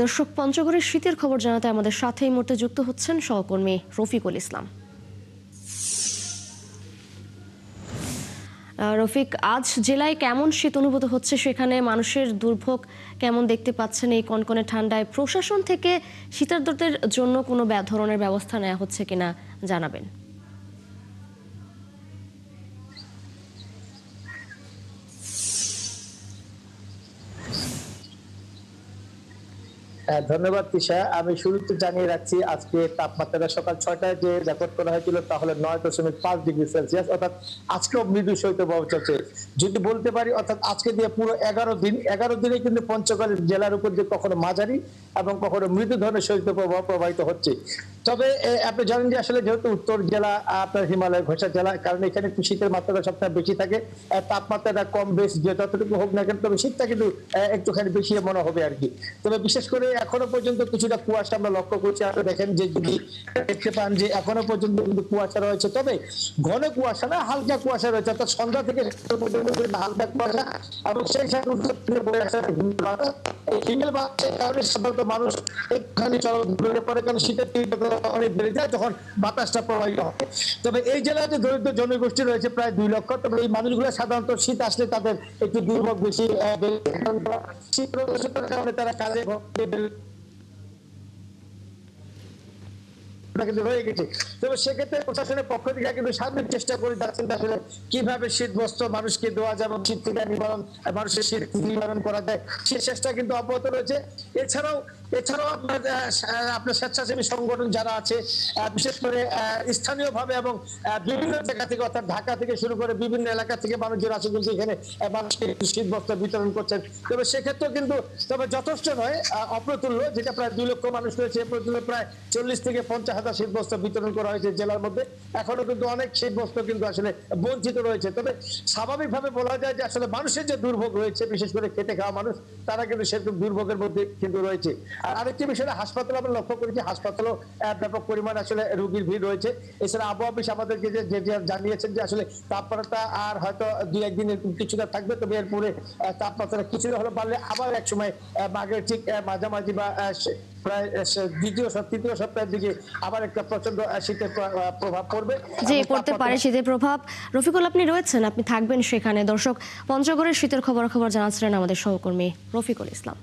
দর্শক, পঞ্চগড়ের শীতের খবর জানাতে আমাদের সাথে এই মুহূর্তে যুক্ত হচ্ছেন সহকর্মী রফিকুল ইসলাম। রফিক, আজ জেলায় কেমন শীত অনুভূত হচ্ছে, সেখানে মানুষের দুর্ভোগ কেমন দেখতে পাচ্ছেন এই কনকনে ঠান্ডায়? প্রশাসন থেকে শীতার্তদের জন্য কোনো ধরনের ব্যবস্থা নেওয়া হচ্ছে কিনা জানাবেন। ধন্যবাদ তিশা। আমি শুরুতে জানিয়ে রাখছি, আজকে তাপমাত্রা সকাল 6টায় যে রেকর্ড করা হয়েছিল তা হলো 9.5 ডিগ্রি সেলসিয়াস, অর্থাৎ আজকেও মৃদু শৈত্যপ্রবাহ চলছে। যদি বলতে পারি, অর্থাৎ আজকে দিয়ে পুরো 11 দিনে কিন্তু পঞ্চগড় জেলার উপর দিয়ে কখনো মাঝারি এবং কখনো মৃদু ধরনের শৈত্যপ্রবাহ প্রবাহিত হচ্ছে। তবে আপনি জানেন যে আসলে যেহেতু উত্তর জেলা আপনার হিমালয় ঘেঁষা জেলা, কারণ এখানে একটু শীতের মাত্রাটা সবসময় বেশি থাকে, তাপমাত্রাটা কম বেশ যে যতটুকু হোক না কেন, তবে শীতটা কিন্তু একটুখানি বেশি মনে হবে আর কি। তবে বিশেষ করে এখনো পর্যন্ত কিছুটা কুয়াশা আমরা লক্ষ্য করছি। আপনি দেখেন যে যদি দেখতে পান যে এখনো পর্যন্ত কিন্তু কুয়াশা রয়েছে, তবে ঘন কুয়াশা না, হালকা কুয়াশা রয়েছে, অর্থাৎ সন্ধ্যা থেকে হালকা কুয়াশা, এবং সেই সাথে হিমেল বাড়ছে কারণে সাধারণত মানুষ একটুখানি চলাচল পরে, কারণ শীতের তীব্রতা অনেক বেড়ে যায় যখন বাতাসটা প্রবাহিত হয়। তবে এই জেলায় যে দরিদ্র জনগোষ্ঠী রয়েছে প্রায় 2 লক্ষ, তবে এই মানুষগুলো সাধারণত শীত আসলে তাদের একটু দুর্ভোগ বেশি, শীত কারণে তারা কাজে রয়ে গেছে। তবে সেক্ষেত্রে প্রশাসনের পক্ষ থেকে কিন্তু সার্বিক চেষ্টা করে যাচ্ছেন আসলে কিভাবে শীত বস্ত্র মানুষকে দেওয়া যায় এবং শীত থেকে নিবারণ, মানুষের শীত নিবারণ করা যায়, সে চেষ্টা কিন্তু অব্যাহত রয়েছে। এছাড়াও আপনার স্বেচ্ছাসেবী সংগঠন যারা আছে, বিশেষ করে স্থানীয়ভাবে এবং বিভিন্ন জায়গা থেকে, অর্থাৎ ঢাকা থেকে শুরু করে বিভিন্ন এলাকা থেকে মানুষজন আছে কিন্তু এখানে মানুষকে শীত বস্ত্র বিতরণ করছেন। তবে সেক্ষেত্রেও কিন্তু যথেষ্ট নয়, অপ্রতুল্য, যেটা প্রায় 2 লক্ষ মানুষ রয়েছে, এ পর্যন্ত প্রায় 40 থেকে 50,000 শীত বস্ত্র বিতরণ করা হয়েছে জেলার মধ্যে। এখনো কিন্তু অনেক শীত বস্ত্র কিন্তু আসলে বঞ্চিত রয়েছে। তবে স্বাভাবিকভাবে বলা যায় যে আসলে মানুষের যে দুর্ভোগ রয়েছে, বিশেষ করে খেটে খাওয়া মানুষ, তারা কিন্তু সেরকম দুর্ভোগের মধ্যে কিন্তু রয়েছে। আর আরেকটি বিষয়, হাসপাতাল আমরা লক্ষ্য করেছি, হাসপাতালেও ব্যাপক পরিমাণ আসলে রোগীর ভিড় রয়েছে। এছাড়া আবহাওয়া অফিস আমাদেরকে যে জানিয়েছেন যে আসলে তাপমাত্রা আর হয়তো 2-1 দিন কিছুটা থাকবে, তবে এরপরে তাপমাত্রা কিছুটা হলে বাড়লে আবার এক সময় আগের ঠিক মাঝামাঝি বা প্রায় তৃতীয় সপ্তাহের দিকে আবার একটা প্রচন্ড শীতের প্রভাব পড়বে। যে পড়তে পারে শীতের প্রভাব। রফিকুল, আপনি রয়েছেন, আপনি থাকবেন সেখানে। দর্শক, পঞ্চগড়ের শীতের খবর জানাচ্ছিলেন আমাদের সহকর্মী রফিকুল ইসলাম।